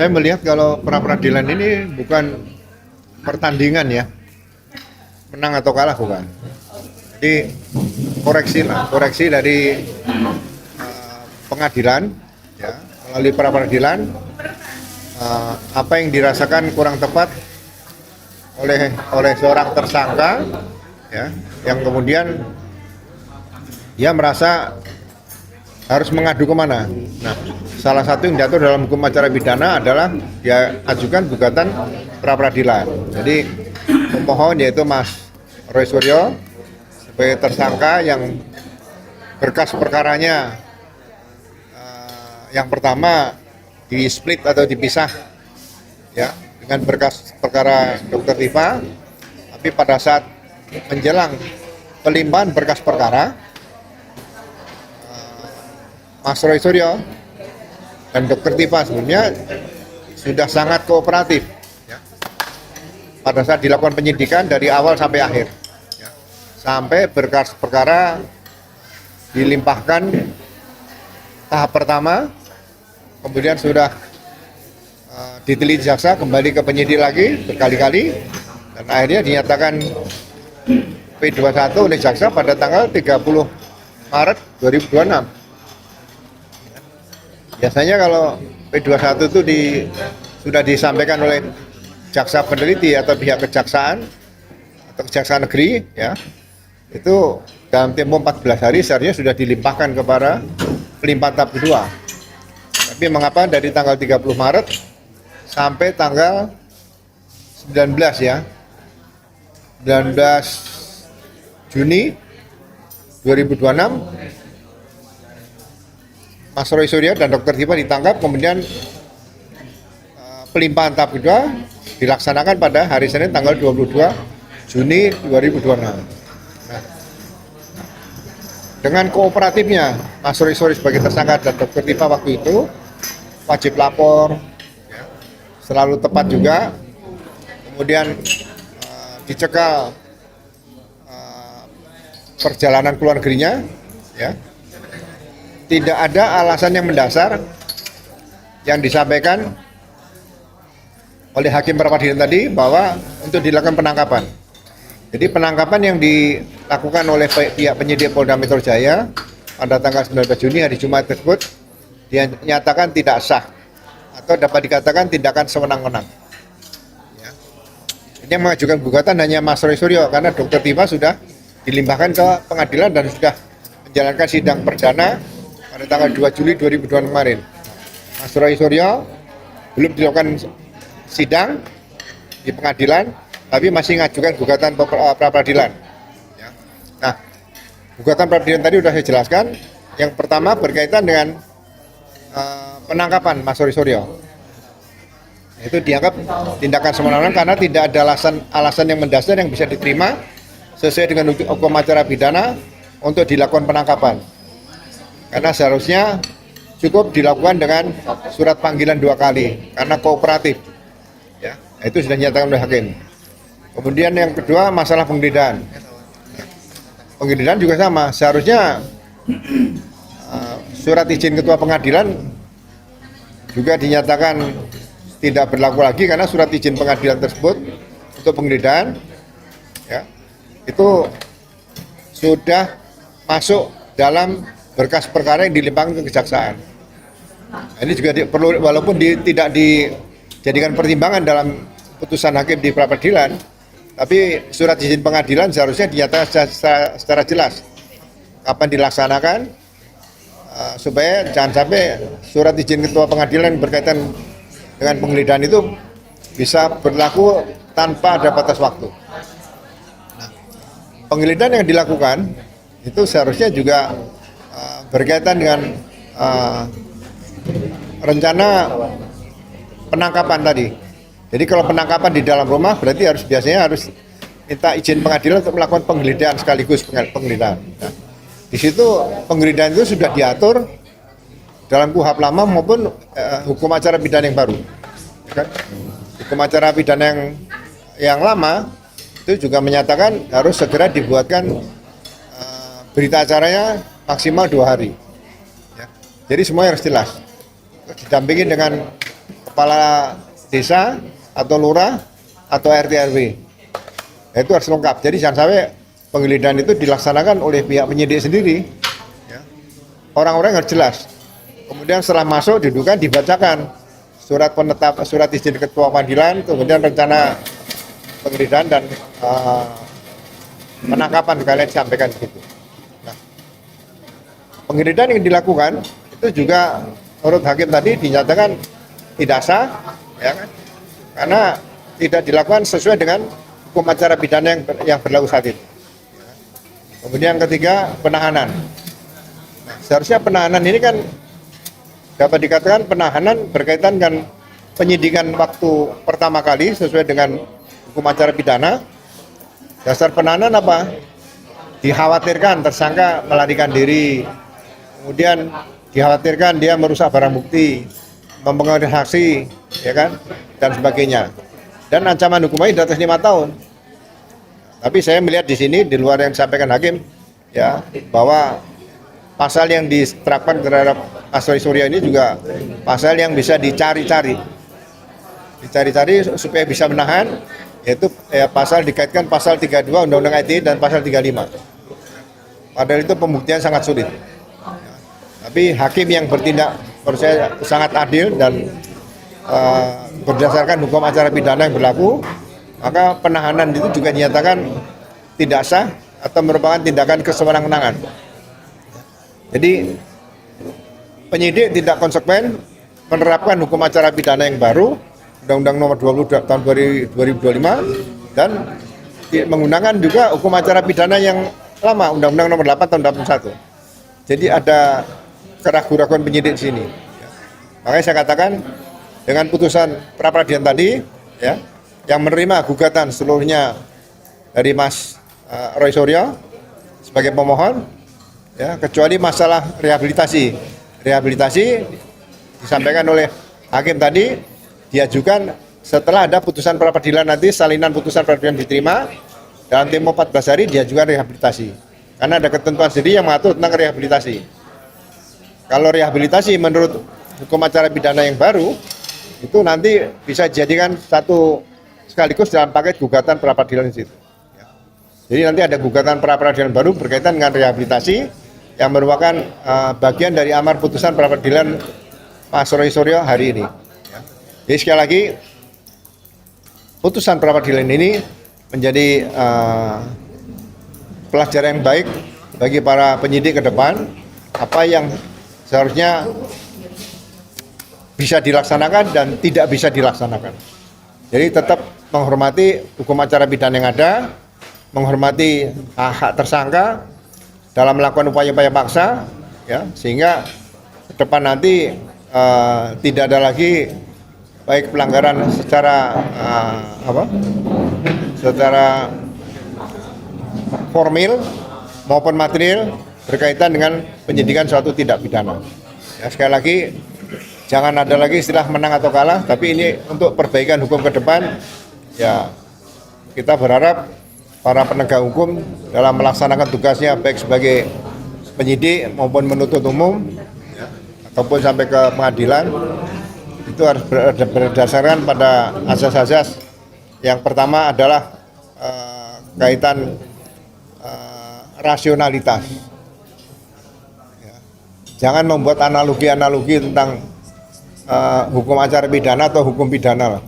Saya melihat kalau pra-peradilan ini bukan pertandingan ya, menang atau kalah bukan. Jadi koreksi dari pengadilan, ya, melalui pra-peradilan, apa yang dirasakan kurang tepat oleh seorang tersangka, ya, yang kemudian dia merasa harus mengadu kemana. Nah, salah satu yang diatur dalam hukum acara pidana adalah dia ajukan gugatan pra-peradilan. Jadi pemohon yaitu Mas Roy Suryo sebagai tersangka yang berkas perkaranya yang pertama di split atau dipisah ya dengan berkas perkara Dr. Tifa, tapi pada saat menjelang pelimpahan berkas perkara Mas Roy Suryo dan Dr. Tifa sebelumnya sudah sangat kooperatif ya, pada saat dilakukan penyidikan dari awal sampai akhir ya, sampai berkas perkara dilimpahkan tahap pertama, kemudian sudah diteliti jaksa, kembali ke penyidik lagi berkali-kali, dan akhirnya dinyatakan P21 oleh jaksa pada tanggal 30 Maret 2026. Biasanya kalau P21 itu sudah disampaikan oleh jaksa peneliti atau pihak kejaksaan atau kejaksaan negeri, ya, itu dalam tempo 14 hari seharusnya sudah dilimpahkan kepada pelimpahan tahap kedua. Tapi mengapa dari tanggal 30 Maret sampai tanggal 19 ya, 19 Juni 2026, Mas Roy Suryo dan Dr. Tifa ditangkap, kemudian pelimpahan tahap kedua dilaksanakan pada hari Senin tanggal 22 Juni 2026. Nah, dengan kooperatifnya Mas Roy Suryo sebagai tersangka dan Dr. Tifa waktu itu wajib lapor, ya, selalu tepat juga, kemudian dicekal perjalanan ke luar negerinya, ya. Tidak ada alasan yang mendasar yang disampaikan oleh hakim pra-peradilan tadi bahwa untuk dilakukan penangkapan. Jadi penangkapan yang dilakukan oleh pihak penyidik Polda Metro Jaya pada tanggal 19 Juni hari Jumat tersebut dinyatakan tidak sah atau dapat dikatakan tindakan sewenang-wenang. Ya. Ini yang mengajukan gugatan hanya Mas Roy Suryo karena Dr. Tifa sudah dilimpahkan ke pengadilan dan sudah menjalankan sidang perdana pada tanggal 2 Juli 2002 kemarin. Mas Roy Suryo belum dilakukan sidang di pengadilan, tapi masih mengajukan gugatan pra-peradilan. Ya. Nah, gugatan pra-peradilan tadi sudah saya jelaskan. Yang pertama berkaitan dengan penangkapan Mas Roy Suryo. Itu dianggap tindakan sewenang-wenang karena tidak ada alasan yang mendasar yang bisa diterima sesuai dengan hukum acara pidana untuk dilakukan penangkapan. Karena seharusnya cukup dilakukan dengan surat panggilan 2 kali karena kooperatif, ya, itu sudah dinyatakan oleh hakim. Kemudian yang kedua masalah penggeledahan. Penggeledahan juga sama, seharusnya surat izin ketua pengadilan juga dinyatakan tidak berlaku lagi karena surat izin pengadilan tersebut untuk penggeledahan, ya, itu sudah masuk dalam berkas perkara yang dilimpahkan ke kejaksaan. Ini juga perlu, walaupun tidak dijadikan pertimbangan dalam putusan hakim di pra-peradilan, tapi surat izin pengadilan seharusnya dinyatakan secara jelas kapan dilaksanakan, supaya jangan sampai surat izin ketua pengadilan berkaitan dengan penggeledahan itu bisa berlaku tanpa ada batas waktu. Penggeledahan yang dilakukan itu seharusnya juga berkaitan dengan rencana penangkapan tadi. Jadi kalau penangkapan di dalam rumah berarti biasanya harus minta izin pengadilan untuk melakukan penggeledahan sekaligus penggeledahan. Nah, di situ penggeledahan itu sudah diatur dalam KUHP lama maupun hukum acara pidana yang baru. Ya kan? Hukum acara pidana yang lama itu juga menyatakan harus segera dibuatkan berita acaranya maksimal 2 hari. Ya. Jadi semuanya harus jelas. Didampingi dengan kepala desa atau lurah atau RT RW. Itu harus lengkap. Jadi jangan sampai penggeledahan itu dilaksanakan oleh pihak penyidik sendiri. Ya. Orang-orang harus jelas. Kemudian setelah masuk didudukan dibacakan surat izin ketua pengadilan, kemudian rencana penggeledahan dan penangkapan kalian disampaikan begitu. Nah, penggeledahan yang dilakukan itu juga menurut hakim tadi dinyatakan tidak sah, ya kan? Karena tidak dilakukan sesuai dengan hukum acara pidana yang berlaku saat itu. Kemudian yang ketiga, penahanan. Nah, seharusnya penahanan ini kan dapat dikatakan penahanan berkaitan dengan penyidikan waktu pertama kali sesuai dengan hukum acara pidana. Dasar penahanan apa? Dikhawatirkan tersangka melarikan diri, kemudian dikhawatirkan dia merusak barang bukti, mempengaruhi saksi, ya kan, dan sebagainya. Dan ancaman hukumannya di atas 5 tahun. Tapi saya melihat di sini di luar yang disampaikan hakim, ya, bahwa pasal yang diterapkan terhadap Mas Roy Suryo ini juga pasal yang bisa dicari-cari supaya bisa menahan, yaitu pasal dikaitkan pasal 32 Undang-Undang ITE dan pasal 35. Padahal itu pembuktian sangat sulit. Tapi hakim yang bertindak menurut saya sangat adil dan berdasarkan hukum acara pidana yang berlaku, maka penahanan itu juga dinyatakan tidak sah atau merupakan tindakan kesewenang-wenangan. Jadi penyidik tidak konsekuen menerapkan hukum acara pidana yang baru, Undang-Undang Nomor 20 tahun 2025, dan menggunakan juga hukum acara pidana yang lama, Undang-Undang Nomor 8 tahun 81. Jadi ada keraguan-keraguan penyidik di sini. Makanya saya katakan dengan putusan pra-peradilan tadi, ya, yang menerima gugatan seluruhnya dari Mas Roy Suryo sebagai pemohon, ya, kecuali masalah rehabilitasi. Rehabilitasi disampaikan oleh hakim tadi diajukan setelah ada putusan pra-peradilan, nanti salinan putusan pra-peradilan diterima dalam tempo 14 hari diajukan rehabilitasi. Karena ada ketentuan sendiri yang mengatur tentang rehabilitasi. Kalau rehabilitasi menurut hukum acara pidana yang baru, itu nanti bisa dijadikan satu sekaligus dalam paket gugatan pra-peradilan di situ. Jadi nanti ada gugatan pra-peradilan baru berkaitan dengan rehabilitasi yang merupakan bagian dari amar putusan pra-peradilan Mas Roy Suryo hari ini. Jadi sekali lagi, putusan pra-peradilan ini menjadi pelajaran yang baik bagi para penyidik ke depan, apa yang seharusnya bisa dilaksanakan dan tidak bisa dilaksanakan. Jadi tetap menghormati hukum acara pidana yang ada, menghormati hak tersangka dalam melakukan upaya-upaya paksa, ya, sehingga ke depan nanti tidak ada lagi baik pelanggaran secara secara formil maupun material berkaitan dengan penyidikan suatu tindak pidana. Ya, sekali lagi, jangan ada lagi istilah menang atau kalah, tapi ini untuk perbaikan hukum ke depan. Ya, kita berharap para penegak hukum dalam melaksanakan tugasnya baik sebagai penyidik maupun menuntut umum, ya, ataupun sampai ke pengadilan, itu harus berdasarkan pada asas-asas. Yang pertama adalah kaitan rasionalitas. Ya. Jangan membuat analogi-analogi tentang hukum acara pidana atau hukum pidana.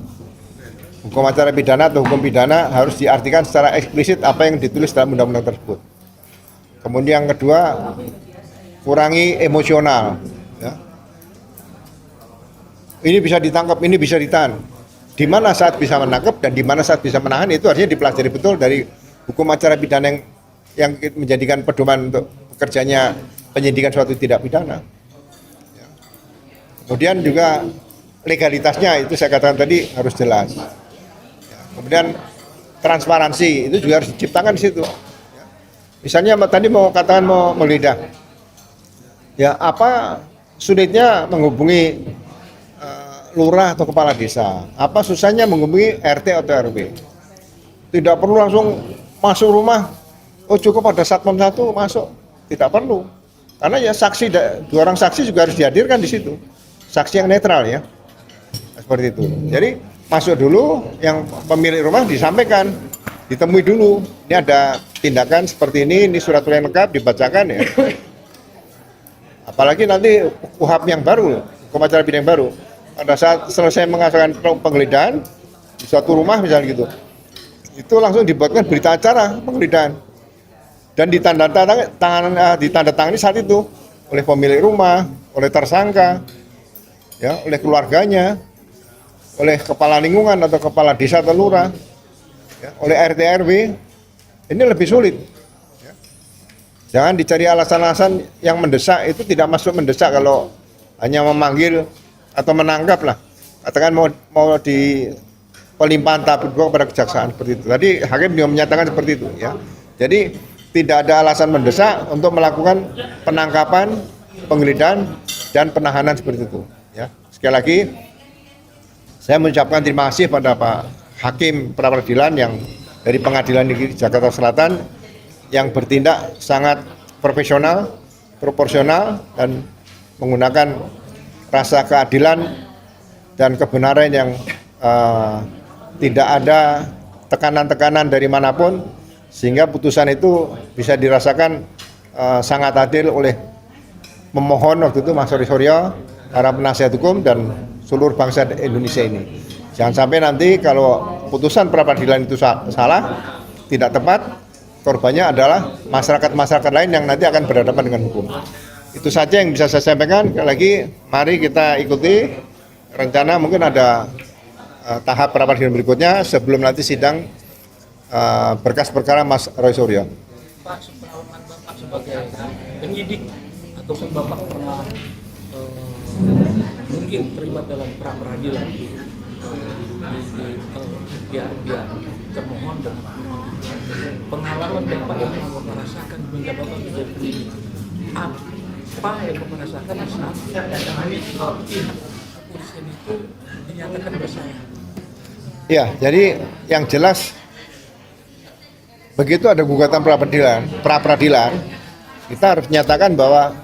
Hukum acara pidana atau hukum pidana harus diartikan secara eksplisit apa yang ditulis dalam undang-undang tersebut. Kemudian yang kedua, kurangi emosional. Ya. Ini bisa ditangkap, ini bisa ditahan. Di mana saat bisa menangkap dan di mana saat bisa menahan, itu artinya dipelajari betul dari hukum acara pidana yang menjadikan pedoman untuk bekerjanya penyidikan suatu tindak pidana. Ya. Kemudian juga legalitasnya itu saya katakan tadi harus jelas. Ya. Kemudian transparansi itu juga harus diciptakan di situ. Ya. Misalnya tadi mau katakan mau menggeledah, ya apa sulitnya menghubungi lurah atau kepala desa? Apa susahnya menghubungi RT atau RW? Tidak perlu langsung masuk rumah. Oh cukup ada satpam satu masuk. Tidak perlu. Karena ya saksi, 2 orang saksi juga harus dihadirkan di situ. Saksi yang netral ya. seperti itu. Jadi masuk dulu, yang pemilik rumah disampaikan, ditemui dulu. Ini ada tindakan seperti ini surat yang lengkap dibacakan ya. Apalagi nanti KUHP yang baru, hukum acara pidana yang baru. Pada saat selesai mengajukan penggeledahan di suatu rumah misalnya gitu, itu langsung dibuatkan berita acara penggeledahan dan ditandatangani saat itu oleh pemilik rumah, oleh tersangka, ya, oleh keluarganya, oleh kepala lingkungan atau kepala desa atau lurah, ya, oleh RT RW. Ini lebih sulit. Ya. Jangan dicari alasan-alasan yang mendesak, itu tidak masuk mendesak kalau hanya memanggil atau menangkap lah. Katakan mau di pelimpahan tahap kedua kepada kejaksaan seperti itu. Tadi hakim juga menyatakan seperti itu ya. Jadi tidak ada alasan mendesak untuk melakukan penangkapan, penggeledahan dan penahanan seperti itu ya. Sekali lagi saya mengucapkan terima kasih pada Pak Hakim pra peradilan yang dari Pengadilan Negeri Jakarta Selatan yang bertindak sangat profesional, proporsional dan menggunakan rasa keadilan dan kebenaran yang tidak ada tekanan-tekanan dari manapun, sehingga putusan itu bisa dirasakan sangat adil oleh pemohon waktu itu Mas Sori Suryo, para penasihat hukum dan seluruh bangsa Indonesia ini. Jangan sampai nanti kalau putusan pra peradilan itu salah, tidak tepat, korbannya adalah masyarakat-masyarakat lain yang nanti akan berhadapan dengan hukum. Itu saja yang bisa saya sampaikan. Sekali lagi, mari kita ikuti rencana, mungkin ada tahap pra peradilan berikutnya sebelum nanti sidang berkas perkara Mas Roy Suryo. Pak, pengalaman Bapak sebagai penyidik ataupun Bapak pernah mungkin terlibat dalam pra peradilan di pihak termohon dan pengalaman Bapak yang Bapak rasakan hingga Bapak menjadi penyidik, apa yang Bapak rasakan saat pihak kepolisian itu dinyatakan bersalah? Ya, jadi yang jelas begitu ada gugatan pra peradilan, kita harus menyatakan bahwa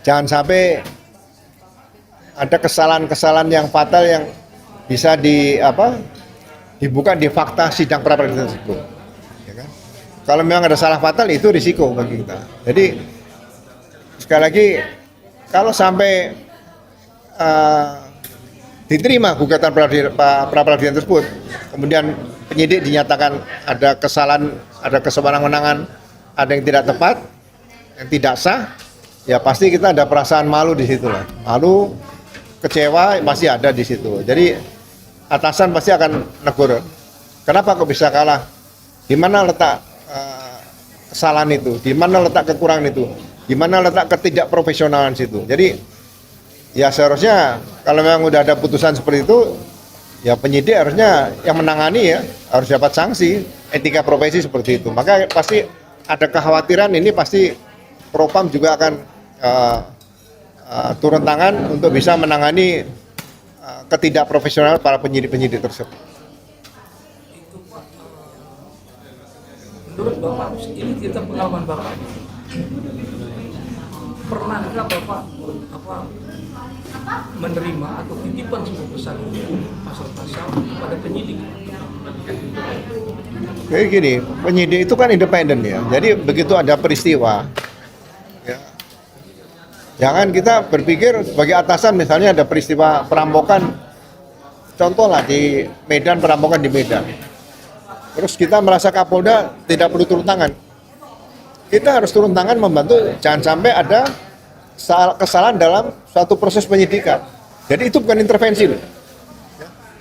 jangan sampai ada kesalahan-kesalahan yang fatal yang bisa dibuka di fakta sidang pra peradilan tersebut. Ya kan? Kalau memang ada salah fatal, itu risiko bagi kita. Jadi sekali lagi, kalau sampai diterima gugatan pra peradilan tersebut, kemudian penyidik dinyatakan ada kesalahan, ada kesewenang-wenangan, ada yang tidak tepat, yang tidak sah, ya pasti kita ada perasaan malu di situ lah. Malu, kecewa pasti ada di situ. Jadi atasan pasti akan negur. Kenapa kok bisa kalah? Di mana letak kesalahan itu? Di mana letak kekurangan itu? Di mana letak ketidakprofesionalan situ? Jadi ya seharusnya kalau memang udah ada putusan seperti itu, ya penyidik harusnya yang menangani ya harus dapat sanksi etika profesi seperti itu. Maka pasti ada kekhawatiran ini, pasti Propam juga akan turun tangan untuk bisa menangani ketidakprofesional para penyidik-penyidik tersebut. Itu Pak, menurut Bapak, ini kita pengalaman Bapak, pernahkah Bapak menerima atau titipan sebuah pesan hukum pasal-pasal pada penyidik? Kayak gini, penyidik itu kan independen ya. Jadi begitu ada peristiwa, ya, jangan kita berpikir sebagai atasan, misalnya ada peristiwa perampokan, contoh lah di Medan, perampokan di Medan. Terus kita merasa Kapolda tidak perlu turun tangan. Kita harus turun tangan membantu, jangan sampai ada kesalahan dalam suatu proses penyidikan. Jadi itu bukan intervensi loh.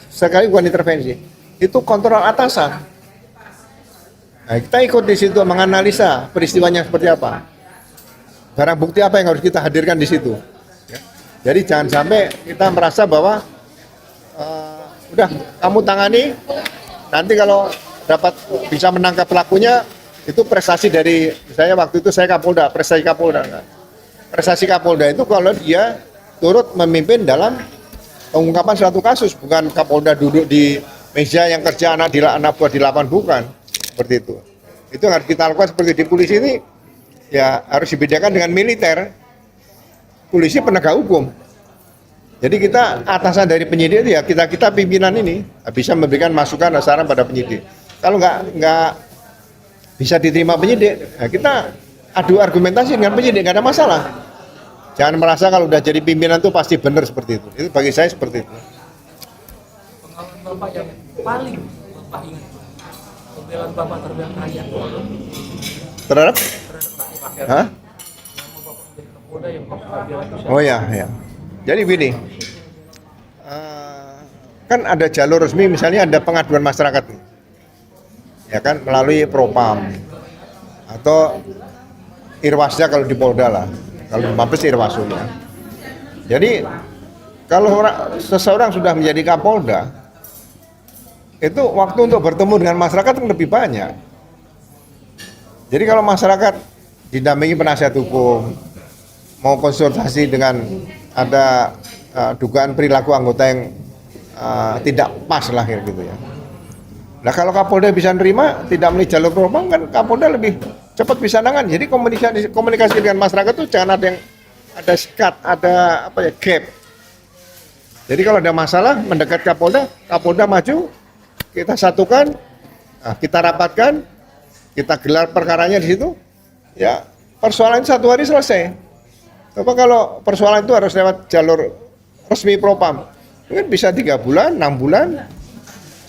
Sekali bukan intervensi. Itu kontrol atasan. Nah, kita ikut di situ menganalisa peristiwanya seperti apa. Barang bukti apa yang harus kita hadirkan di situ. Ya. Jadi jangan sampai kita merasa bahwa udah kamu tangani, nanti kalau dapat bisa menangkap pelakunya itu prestasi dari, misalnya waktu itu saya Kapolda, prestasi Kapolda. Nah, prestasi Kapolda itu kalau dia turut memimpin dalam pengungkapan suatu kasus, bukan Kapolda duduk di meja yang kerja anak buah di lapangan, bukan seperti itu. Itu harus kita lakukan. Seperti di polisi ini ya harus dibedakan dengan militer. Polisi penegak hukum, Jadi kita atasan dari penyidik itu ya kita pimpinan ini bisa memberikan masukan dan saran pada penyidik. Kalau nggak bisa diterima penyidik, ya kita adu argumentasi dengan penyidik, nggak ada masalah. Jangan merasa kalau udah jadi pimpinan itu pasti benar seperti itu. Itu bagi saya seperti itu. Pengalaman Bapak yang paling Bapak ingat, pembelaan Bapak terhadap rakyat Terhadap? rakyat. Hah? Selama Bapak menjadi Kapolda yang Bapak bela itu Oh ya. Jadi begini, kan ada jalur resmi, misalnya ada pengaduan masyarakat, ya kan, melalui Propam atau Irwasnya kalau di Polda lah, kalau di Mabes Irwasnya. Jadi kalau seseorang sudah menjadi Kapolda, itu waktu untuk bertemu dengan masyarakat lebih banyak. Jadi kalau masyarakat didampingi penasihat hukum, mau konsultasi dengan ada dugaan perilaku anggota yang tidak pas lah gitu ya. Nah kalau Kapolda bisa nerima, tidak melalui jalur propam, kan Kapolda lebih cepat bisa nangani. Jadi komunikasi dengan masyarakat itu jangan ada yang ada sekat, ada gap. Jadi kalau ada masalah mendekat Kapolda, Kapolda maju, kita satukan, kita rapatkan, kita gelar perkaranya di situ, ya persoalan 1 hari selesai. Apa kalau persoalan itu harus lewat jalur resmi propam, mungkin bisa 3 bulan, 6 bulan,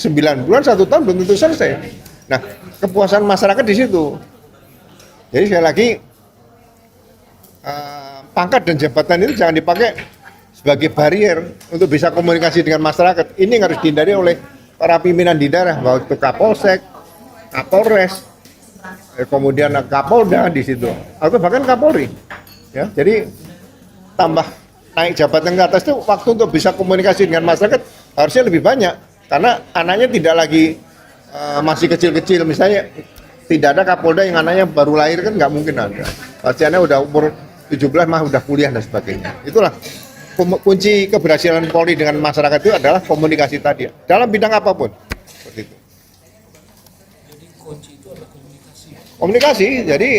9 bulan, 1 tahun belum tentu selesai. Nah, kepuasan masyarakat di situ. Jadi sekali lagi, pangkat dan jabatan itu jangan dipakai sebagai barrier untuk bisa komunikasi dengan masyarakat. Ini yang harus dihindari oleh para pimpinan di daerah, bahwa itu Kapolsek, Kapolres, kemudian Kapolda di situ, atau bahkan Kapolri. Ya, jadi tambah naik jabatan ke atas itu waktu untuk bisa komunikasi dengan masyarakat harusnya lebih banyak, karena anaknya tidak lagi masih kecil-kecil. Misalnya tidak ada Kapolda yang anaknya baru lahir, kan nggak mungkin ada. Pasti anaknya udah umur 17 mah udah kuliah dan sebagainya. Itulah kunci keberhasilan Polri dengan masyarakat itu adalah komunikasi tadi dalam bidang apapun. Seperti itu. Jadi kunci itu adalah komunikasi. Komunikasi, jadi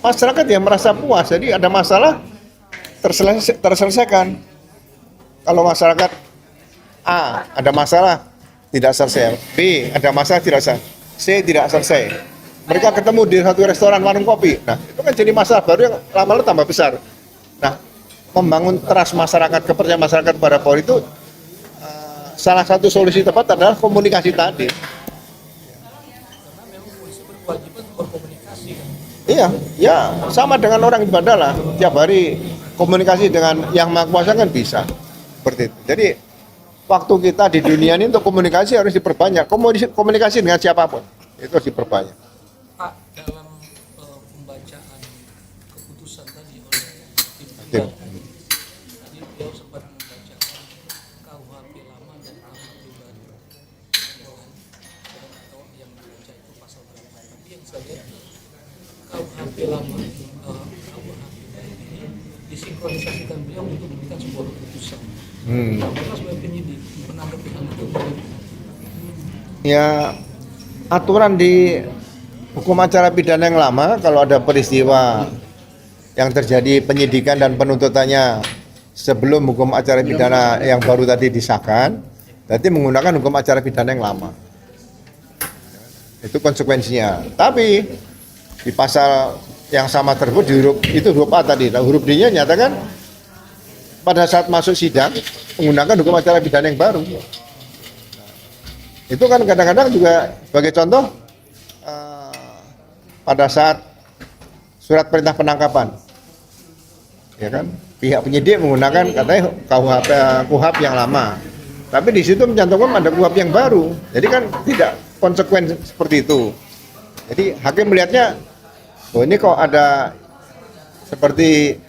masyarakat yang merasa puas, jadi ada masalah terselesaikan. Kalau masyarakat A ada masalah tidak selesai, B ada masalah tidak selesai, C tidak selesai, mereka ketemu di satu restoran warung kopi, nah itu kan jadi masalah baru yang lama-lama tambah besar. Nah, membangun trust masyarakat, kepercayaan masyarakat pada Polri itu salah satu solusi tepat adalah komunikasi tadi. Karena memang polisi berkewajiban berkomunikasi kan. Iya, ya sama dengan orang ibadah lah. Tiap hari komunikasi dengan yang Maha Kuasa kan bisa. Seperti itu. Jadi waktu kita di dunia ini untuk komunikasi harus diperbanyak. Komunikasi dengan siapapun itu harus diperbanyak. Pak, dalam pembacaan keputusan tadi oleh tim tadi beliau sempat membacakan KUHP lama dan KUHP baru. Atau yang dibaca itu pasal berapa? Tapi yang saya lihat KUHP lama, KUHP baru ini disinkronisasikan beliau untuk memberikan sebuah keputusan. Apakah sebagai penyidik menanggapi hal itu? Ya, aturan di hukum acara pidana yang lama, kalau ada peristiwa yang terjadi penyidikan dan penuntutannya sebelum hukum acara pidana yang baru tadi disahkan, berarti menggunakan hukum acara pidana yang lama. Itu konsekuensinya. Tapi di pasal yang sama tersebut di huruf A tadi, huruf D-nya nyatakan pada saat masuk sidang menggunakan hukum acara pidana yang baru. Nah, itu kan kadang-kadang juga sebagai contoh pada saat surat perintah penangkapan, ya kan, pihak penyidik menggunakan katanya KUHP yang lama, tapi di situ mencantumkan ada KUHP yang baru, jadi kan tidak konsekuen seperti itu. Jadi hakim melihatnya, oh ini kok ada seperti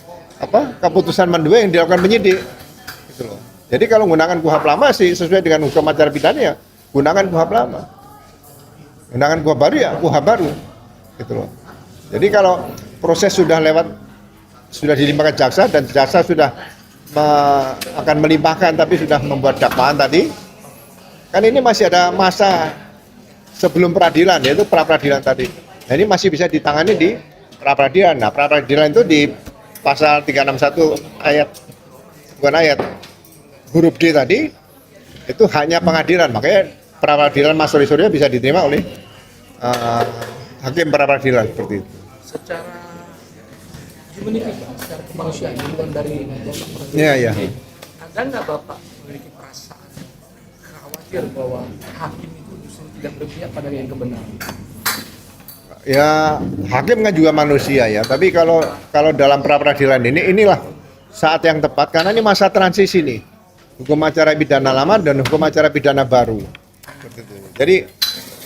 keputusan mendua yang dilakukan penyidik, gitu loh. Jadi kalau menggunakan KUHP lama sih sesuai dengan hukum acara pidana ya gunakan KUHP lama, gunakan KUHP baru ya KUHP baru, gitu loh. Jadi kalau proses sudah lewat, sudah dilimpahkan jaksa dan jaksa sudah akan melimpahkan tapi sudah membuat dakwaan tadi, kan ini masih ada masa sebelum peradilan, yaitu pra peradilan tadi. Nah ini masih bisa ditangani di pra peradilan. Nah pra peradilan itu di pasal 361 ayat, bukan ayat, huruf D tadi itu haknya pengadilan, makanya pra-peradilan Mas Roy Suryo bisa diterima oleh hakim pra-peradilan seperti itu. Secara humanity Pak, secara kemanusiaan bukan dari Bapak. Iya. Ada nggak Bapak memiliki perasaan khawatir bahwa hakim itu justru tidak berpihak pada yang kebenaran? Ya, hakim kan juga manusia ya, tapi kalau dalam pra-peradilan inilah saat yang tepat karena ini masa transisi nih. Hukum acara pidana lama dan hukum acara pidana baru. Jadi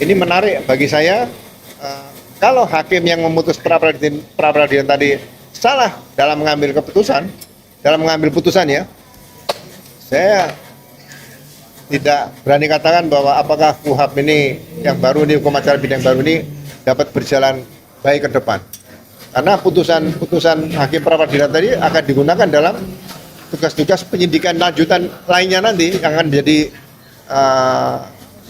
ini menarik bagi saya. Kalau hakim yang memutus pra-peradilan tadi salah dalam mengambil putusan ya, saya tidak berani katakan bahwa apakah KUHP ini yang baru, ini hukum acara pidana baru ini dapat berjalan baik ke depan. Karena putusan hakim pra-peradilan tadi akan digunakan dalam tugas-tugas penyidikan lanjutan lainnya nanti yang akan jadi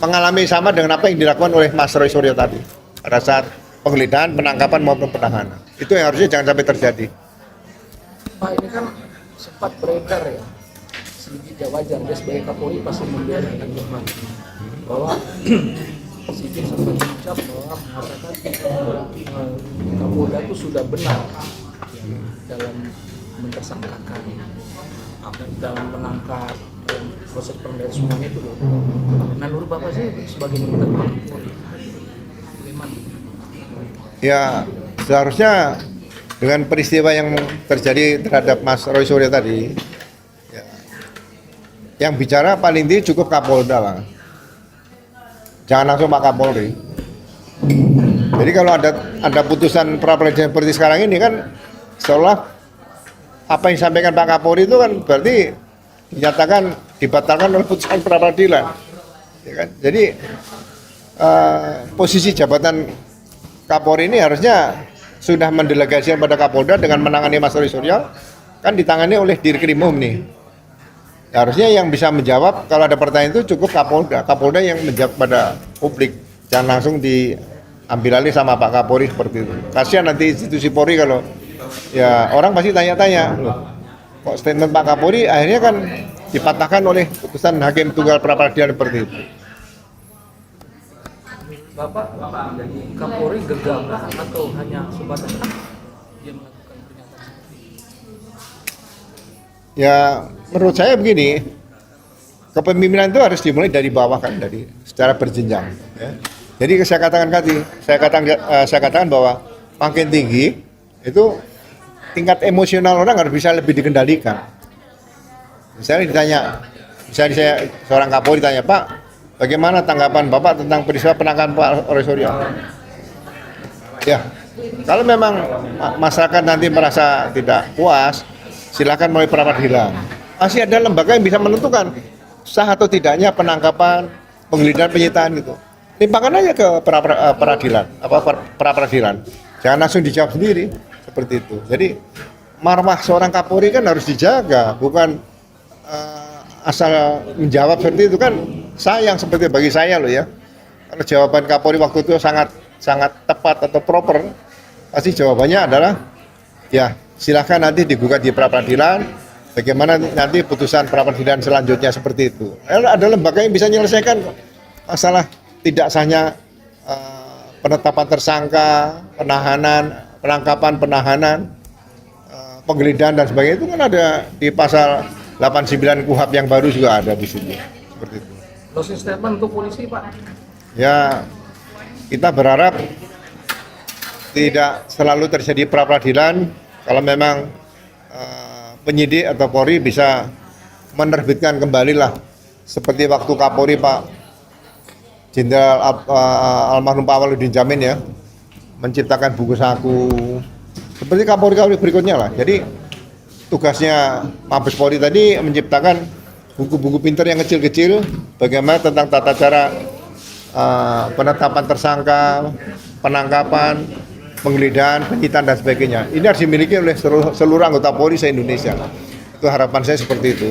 mengalami sama dengan apa yang dilakukan oleh Mas Roy Suryo tadi pada saat penggeledahan, penangkapan maupun penahanan. Itu yang harusnya jangan sampai terjadi. Pak, ini kan sempat beredar ya, sedikit wajar dia sebagai Kapolri pasti membela dan hormat bahwa Sigit sempat mengucap bahwa mengatakan Kapolda itu sudah benar dalam mentersangkakan dalam menangkap proses pengendalian semuanya itu. Nah, menurut Bapak sih sebagai mantan Kapolri, bagaimana? Ya, seharusnya dengan peristiwa yang terjadi terhadap Mas Roy Suryo tadi, ya, yang bicara paling tinggi cukup Kapolda lah. Jangan langsung Pak Kapolri. Jadi kalau ada putusan pra-peradilan seperti sekarang ini kan seolah apa yang disampaikan Pak Kapolri itu kan berarti dinyatakan dibatalkan oleh putusan pra-peradilan. Ya kan? Jadi posisi jabatan Kapolri ini harusnya sudah mendelegasikan pada Kapolda dengan menangani Mas Roy Suryo, kan ditangani oleh Dirkrimum nih. Ya, harusnya yang bisa menjawab kalau ada pertanyaan itu cukup Kapolda yang menjawab pada publik, jangan langsung diambil alih sama Pak Kapolri seperti itu. Kasihan nanti institusi Polri kalau ya orang pasti tanya-tanya, loh, kok statement Pak Kapolri akhirnya kan dipatahkan oleh putusan hakim tunggal pra-peradilan seperti itu. Bapak Kapolri gegabah atau hanya sebatas dia melakukan pernyataan seperti ini? Ya menurut saya begini, kepemimpinan itu harus dimulai dari bawah kan, dari secara berjenjang. Ya. Jadi saya katakan bahwa makin tinggi itu tingkat emosional orang harus bisa lebih dikendalikan. Misalnya saya seorang Kapolri ditanya, Pak, bagaimana tanggapan Bapak tentang peristiwa penangkapan Pak Roy Suryo? Ya, kalau memang masyarakat nanti merasa tidak puas, silakan melalui pra-peradilan. Masih ada lembaga yang bisa menentukan sah atau tidaknya penangkapan, penggeledahan, penyitaan gitu. Timpangkan aja ke pra-peradilan. Jangan langsung dijawab sendiri seperti itu. Jadi marwah seorang Kapolri kan harus dijaga, bukan asal menjawab seperti itu kan sayang seperti bagi saya loh ya. Kalau jawaban Kapolri waktu itu sangat tepat atau proper, pasti jawabannya adalah ya silahkan nanti digugat di pra-peradilan. Bagaimana nanti putusan pra-peradilan selanjutnya seperti itu. Ada lembaga yang bisa menyelesaikan masalah tidak sahnya penetapan tersangka, penangkapan, penahanan, penggeledahan dan sebagainya itu kan ada di pasal 89 KUHP yang baru juga ada di sini seperti itu. Closing statement untuk polisi, Pak. Ya, kita berharap tidak selalu terjadi pra-peradilan kalau memang penyidik atau Polri bisa menerbitkan kembali lah seperti waktu Kapolri Pak Jenderal almarhum Pak Waludin Jamin ya menciptakan buku saku seperti Kapolri berikutnya lah. Jadi tugasnya Mabes Polri tadi menciptakan buku-buku pintar yang kecil-kecil bagaimana tentang tata cara penetapan tersangka, penangkapan, penggeledahan, penyitaan dan sebagainya. Ini harus dimiliki oleh seluruh anggota Polri se-Indonesia. Itu harapan saya seperti itu.